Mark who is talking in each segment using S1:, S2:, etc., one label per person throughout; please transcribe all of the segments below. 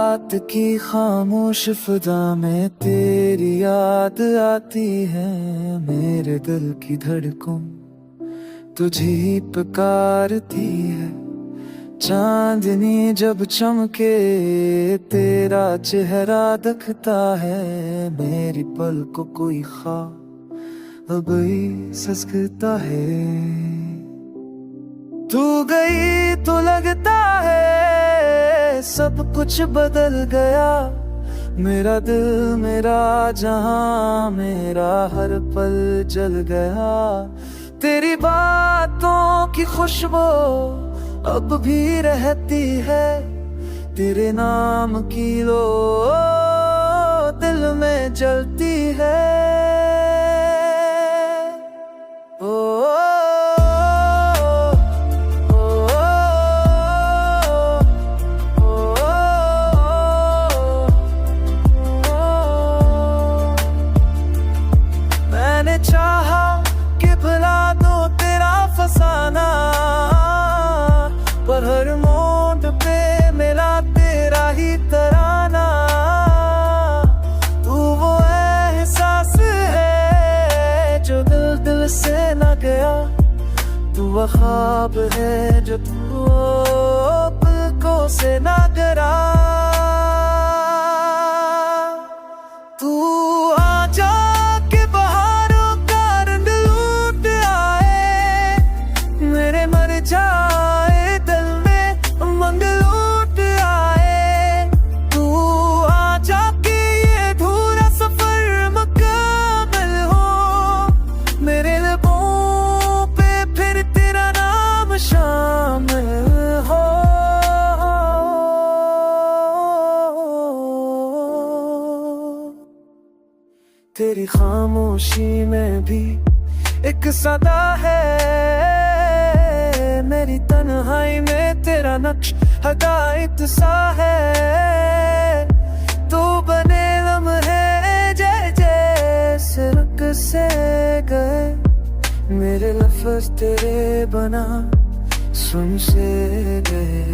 S1: रात की खामोश फिजा में तेरी याद आती है। मेरे दिल की धड़कन तुझी पुकारती है। चांदनी जब चमके तेरा चेहरा दिखता है। मेरी पल को कोई ख्वाब सजता है। तू गई तो लगता है सब कुछ बदल गया। मेरा दिल, मेरा जहां, मेरा हर पल जल गया। तेरी बातों की खुशबू अब भी रहती है। तेरे नाम की लो दिल में जलती है। मैंने चाहा कि भुला दो तेरा फसाना, पर हर मोड़ पे मिला तेरा ही तराना। तू वो एहसास है जो दिल दिल से न गया। तू वो ख्वाब है जो तू पलकों से न डरा। तू आजा के बहारों का रंग लूट आए। मेरे मर जाए दिल में उमंग लूट आए। तू आजा के ये अधूरा सफर मुकम्मल हो। मेरे लबों पे फिर तेरा नाम शामिल हो। तेरी खामोशी में भी एक सदा है। मेरी तन्हाई में तेरा नक्श हदायत सा है। तू बने लम्हे जैसे रुक से गए। मेरे लफ्ज़ तेरे बना सुन से गए।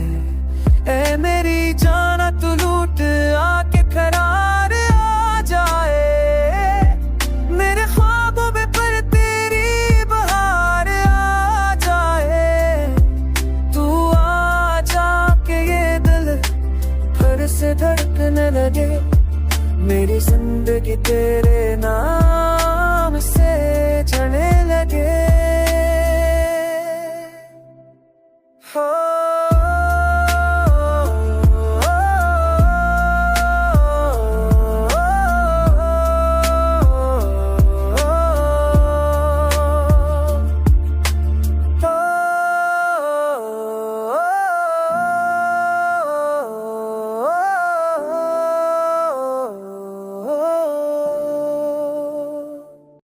S1: ए मेरी जाना तू लूट आके करार आ जाए। मेरे ख्वाबों में पर तेरी बहार आ जाए। तू आ जाके ये दिल फिर से धड़कने लगे। मेरी जिंदगी तेरे नाम